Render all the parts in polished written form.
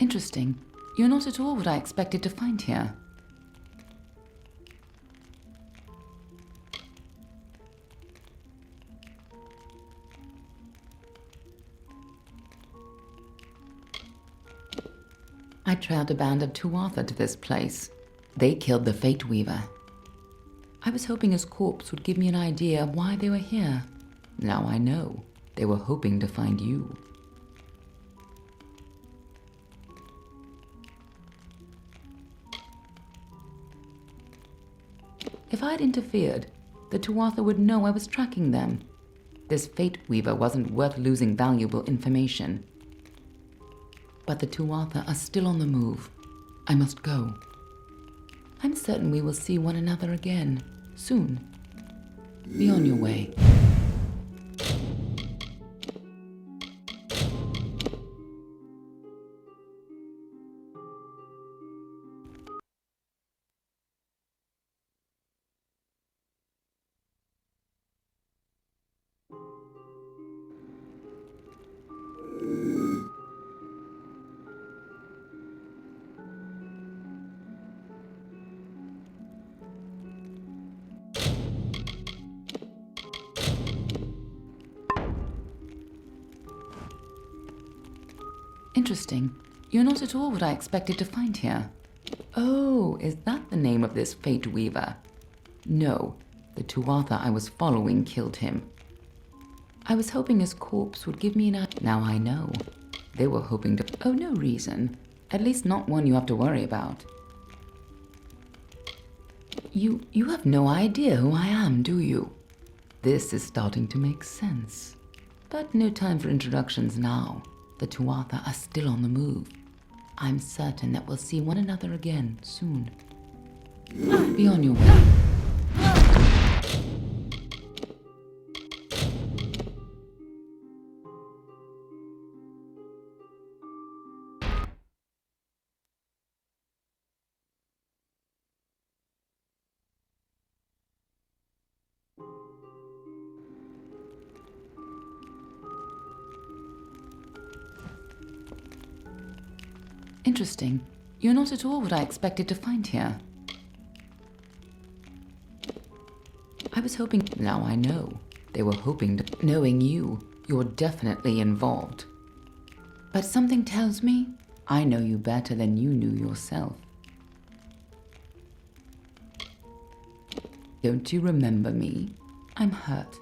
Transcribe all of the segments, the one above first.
Interesting. You're not at all what I expected to find here. I trailed a band of Tuatha to this place. They killed the Fate Weaver. I was hoping his corpse would give me an idea of why they were here. Now I know. They were hoping to find you. If I'd interfered, the Tuatha would know I was tracking them. This Fate Weaver wasn't worth losing valuable information. But the Tuatha are still on the move. I must go. I'm certain we will see one another again, soon. Be on your way. Interesting. You're not at all what I expected to find here. Oh, is that the name of this Fate Weaver? No, the Tuatha I was following killed him. I was hoping his corpse would give me an idea. Now I know. They were hoping to... Oh, no reason. At least not one you have to worry about. You have no idea who I am, do you? This is starting to make sense. But no time for introductions now. The Tuatha are still on the move. I'm certain that we'll see one another again soon. Be on your way. Interesting. You're not at all what I expected to find here. I was hoping... Now I know. They were hoping to... Knowing you, you're definitely involved. But something tells me I know you better than you knew yourself. Don't you remember me? I'm hurt.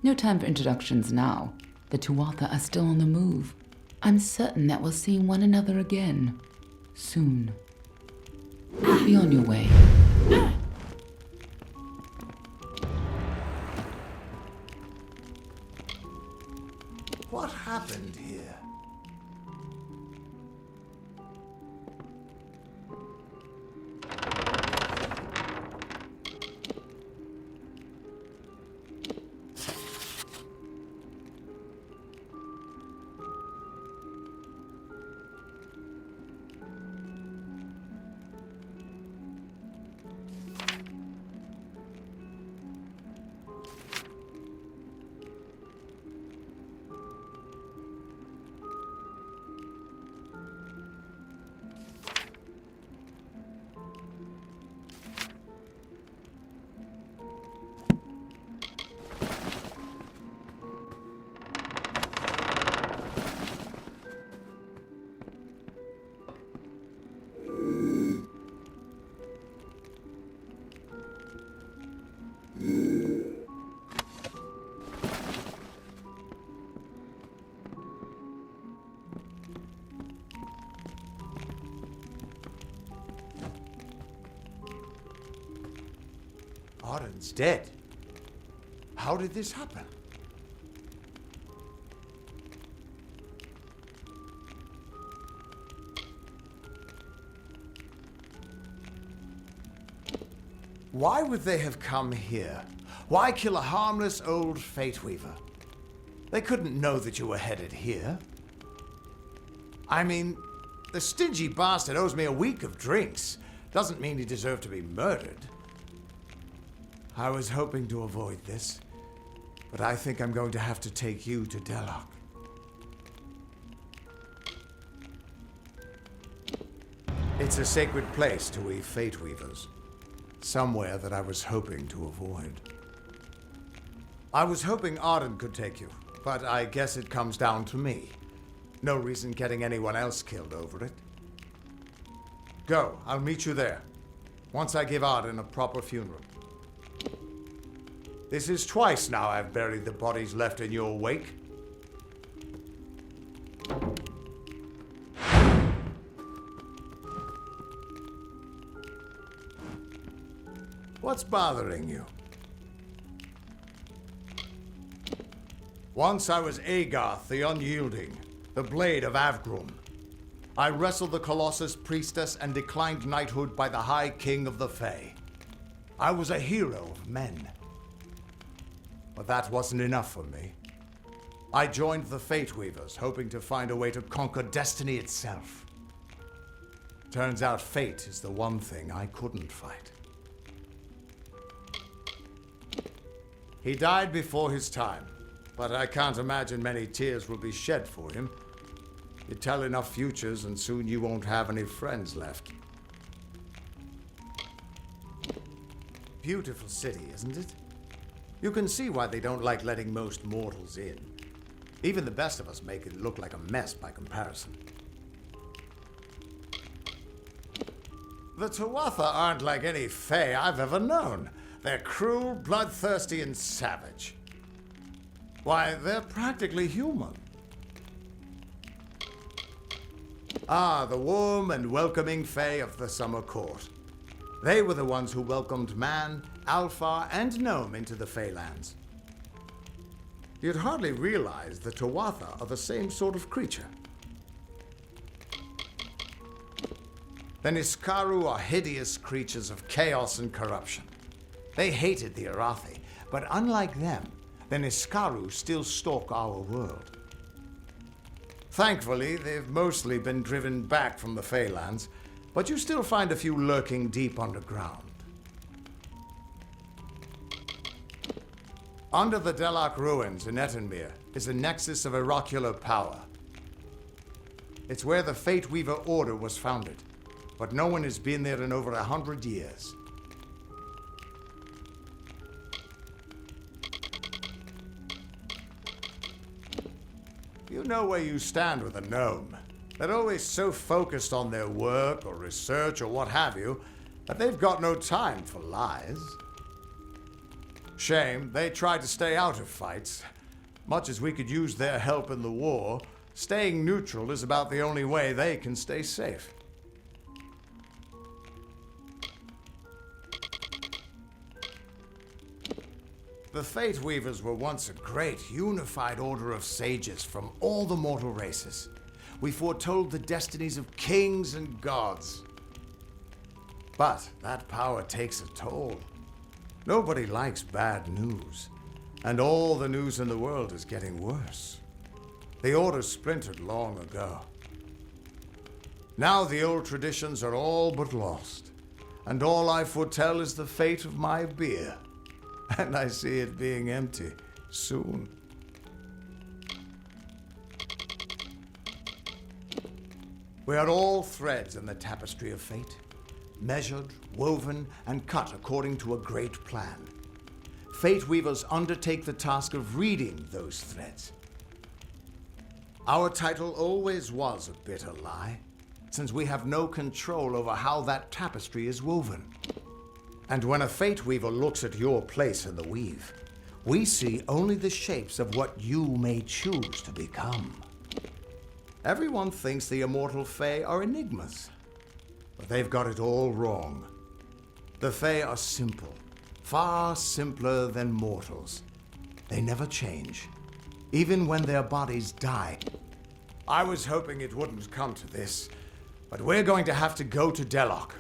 No time for introductions now. The Tuatha are still on the move. I'm certain that we'll see one another again. Soon. Be on your way. What happened here? Arden's dead. How did this happen? Why would they have come here? Why kill a harmless old Fate Weaver? They couldn't know that you were headed here. I mean, the stingy bastard owes me a week of drinks. Doesn't mean he deserved to be murdered. I was hoping to avoid this, but I think I'm going to have to take you to Delok. It's a sacred place to we Fate Weavers. Somewhere that I was hoping to avoid. I was hoping Arden could take you, but I guess it comes down to me. No reason getting anyone else killed over it. Go, I'll meet you there. Once I give Arden a proper funeral. This is twice now I've buried the bodies left in your wake. What's bothering you? Once I was Agarth the Unyielding, the Blade of Avgrum. I wrestled the Colossus priestess and declined knighthood by the High King of the Fae. I was a hero of men. But that wasn't enough for me. I joined the Fate Weavers, hoping to find a way to conquer destiny itself. Turns out fate is the one thing I couldn't fight. He died before his time, but I can't imagine many tears will be shed for him. You tell enough futures and soon you won't have any friends left. Beautiful city, isn't it? You can see why they don't like letting most mortals in. Even the best of us make it look like a mess by comparison. The Tuatha aren't like any Fae I've ever known. They're cruel, bloodthirsty, and savage. Why, they're practically human. Ah, the warm and welcoming Fae of the Summer Court. They were the ones who welcomed man, Alpha, and Gnome into the Feylands. You'd hardly realize the Tuatha are the same sort of creature. The Niskaru are hideous creatures of chaos and corruption. They hated the Arathi, but unlike them, the Niskaru still stalk our world. Thankfully, they've mostly been driven back from the Feylands, but you still find a few lurking deep underground. Under the Delok ruins in Etenmere is a nexus of oracular power. It's where the Fate Weaver Order was founded, but no one has been there in over 100 years. You know where you stand with a gnome. They're always so focused on their work or research or what have you, that they've got no time for lies. Shame, they try to stay out of fights. Much as we could use their help in the war, staying neutral is about the only way they can stay safe. The Fate Weavers were once a great, unified order of sages from all the mortal races. We foretold the destinies of kings and gods. But that power takes a toll. Nobody likes bad news, and all the news in the world is getting worse. The Order splintered long ago. Now the old traditions are all but lost, and all I foretell is the fate of my beer. And I see it being empty soon. We are all threads in the tapestry of fate, measured, woven, and cut according to a great plan. Fate Weavers undertake the task of reading those threads. Our title always was a bitter lie, since we have no control over how that tapestry is woven. And when a Fate Weaver looks at your place in the weave, we see only the shapes of what you may choose to become. Everyone thinks the immortal Fae are enigmas, but they've got it all wrong. The Fae are simple, far simpler than mortals. They never change, even when their bodies die. I was hoping it wouldn't come to this, but we're going to have to go to Delok.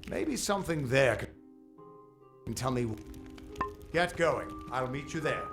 Maybe something there can tell me. Get going. I'll meet you there.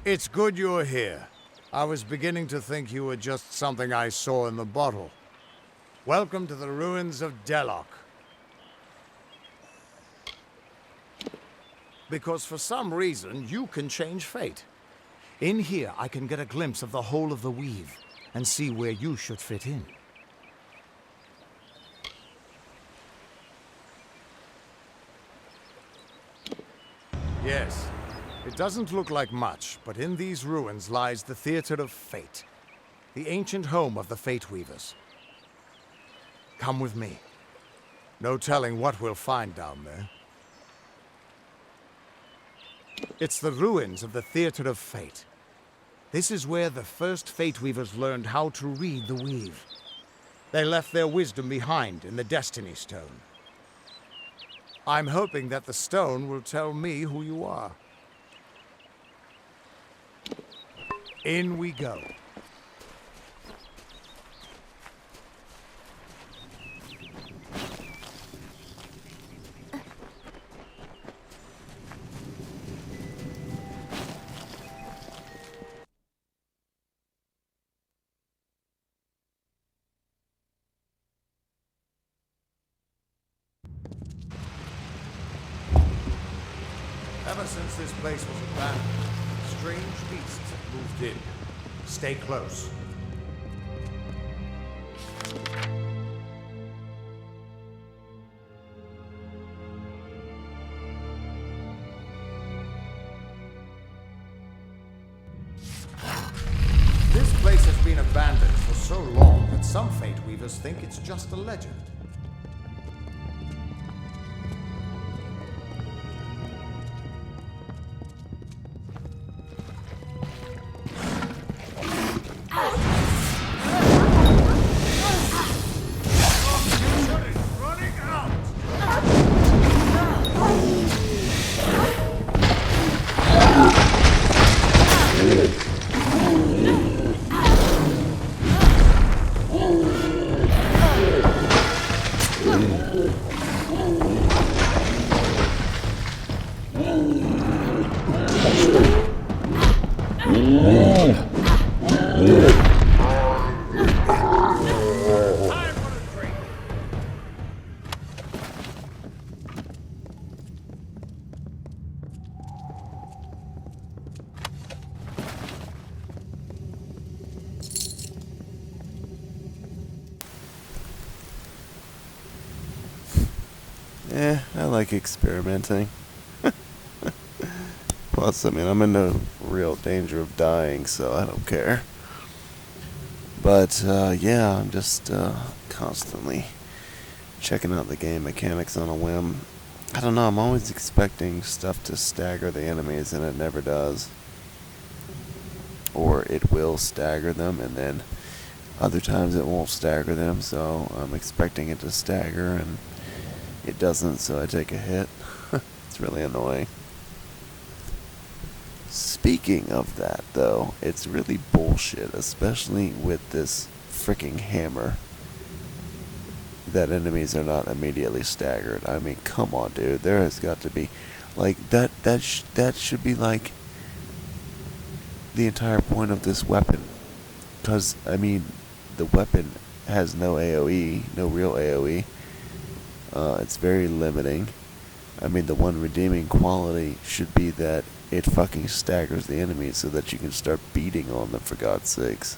It's good you're here. I was beginning to think you were just something I saw in the bottle. Welcome to the ruins of Delok. Because for some reason, you can change fate. In here, I can get a glimpse of the whole of the weave and see where you should fit in. Yes. It doesn't look like much, but in these ruins lies the Theater of Fate, the ancient home of the Fate Weavers. Come with me. No telling what we'll find down there. It's the ruins of the Theater of Fate. This is where the first Fate Weavers learned how to read the weave. They left their wisdom behind in the Destiny Stone. I'm hoping that the stone will tell me who you are. In we go. Ever since this place was abandoned, strange beasts have moved in. Stay close. This place has been abandoned for so long that some Fate Weavers think it's just a legend. I like experimenting. Plus, I mean, I'm in no real danger of dying, so I don't care. But, yeah, I'm just constantly checking out the game mechanics on a whim. I don't know, I'm always expecting stuff to stagger the enemies, and it never does. Or it will stagger them, and then other times it won't stagger them, so I'm expecting it to stagger, and it doesn't, so I take a hit. It's really annoying. Speaking of that, though, it's really bullshit, especially with this freaking hammer, that enemies are not immediately staggered. I mean, come on, dude. There has got to be, like, that should be, like, the entire point of this weapon. Because, I mean, the weapon has no AoE, no real AoE. It's very limiting. I mean, the one redeeming quality should be that it fucking staggers the enemies so that you can start beating on them, for God's sakes.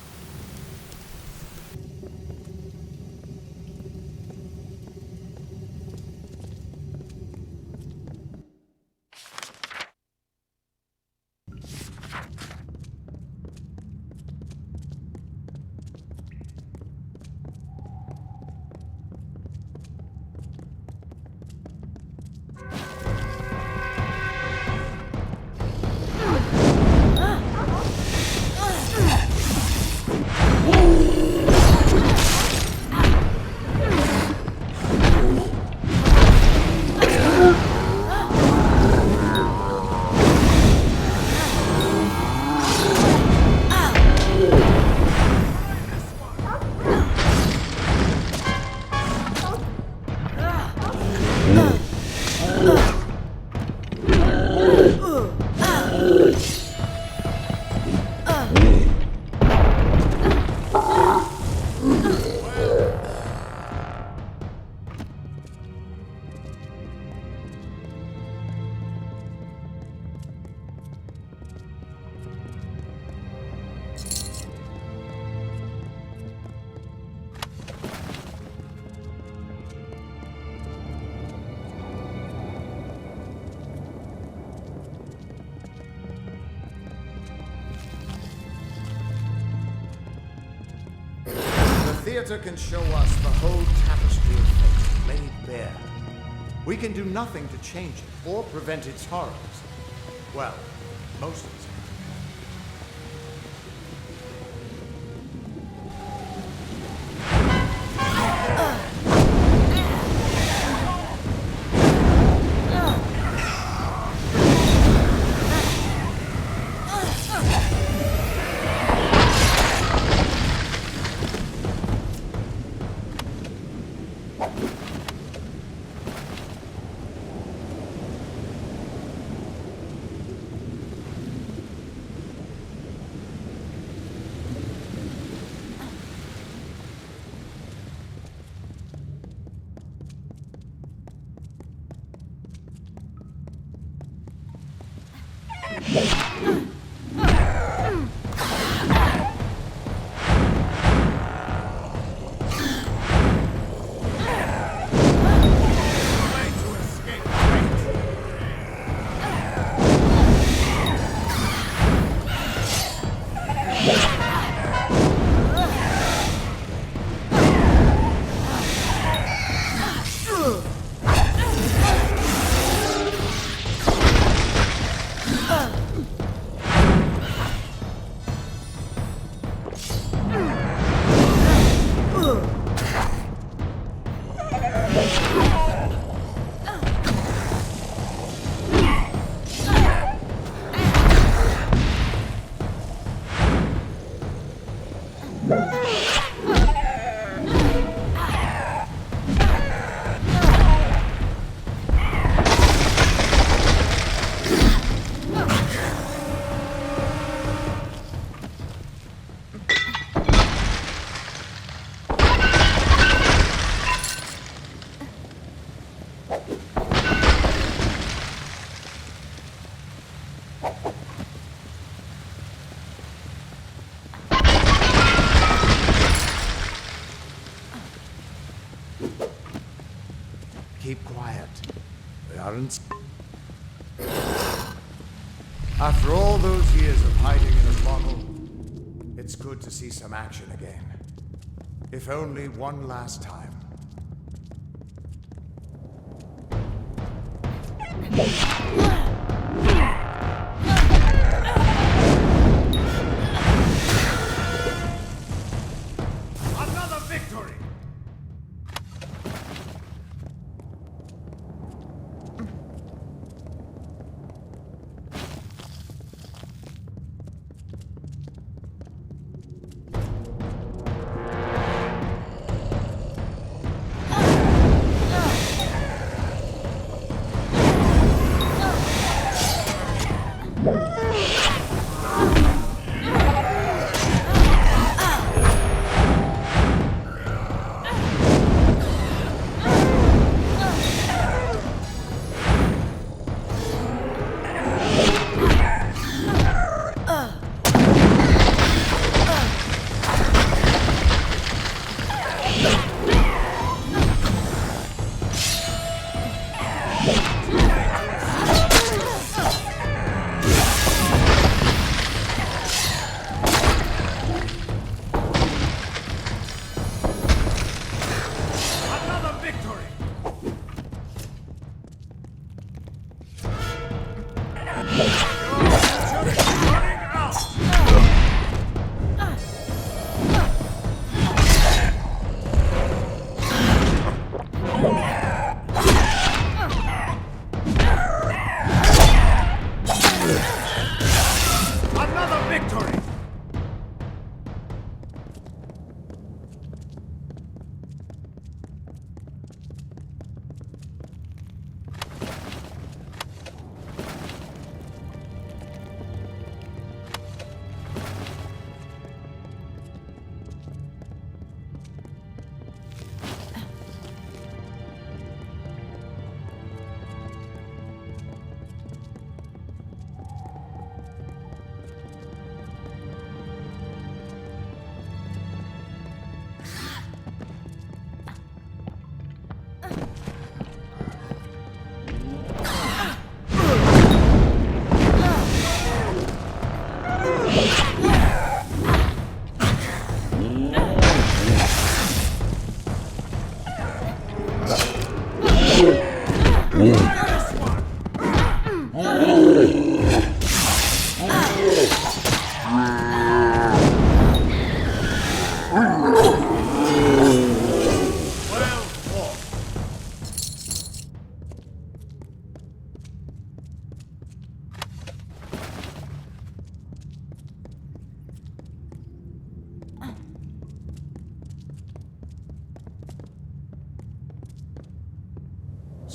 The theater can show us the whole tapestry of fate laid bare. We can do nothing to change it or prevent its horrors. Well, most of it. Keep quiet. We aren't. After all those years of hiding in a bottle, it's good to see some action again. If only one last time. Another victory!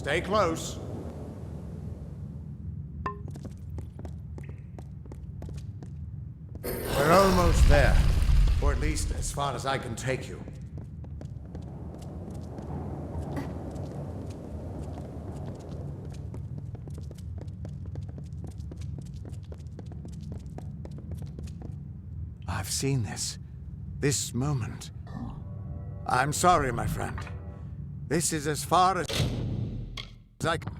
Stay close. We're almost there. Or at least as far as I can take you. I've seen this. This moment. I'm sorry, my friend. This is as far as I can.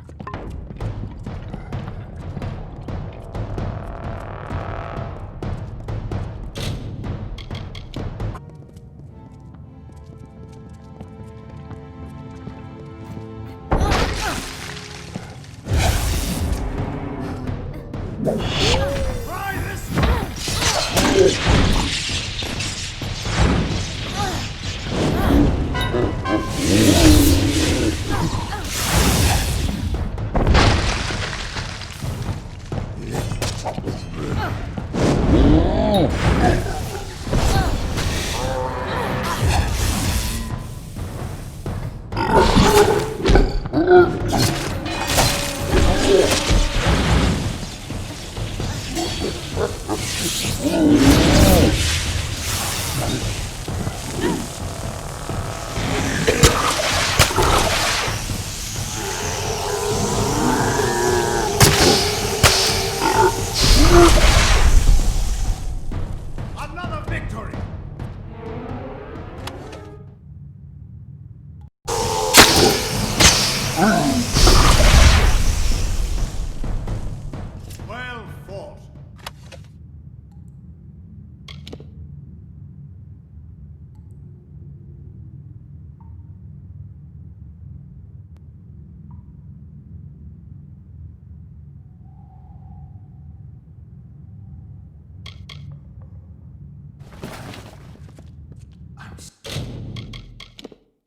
You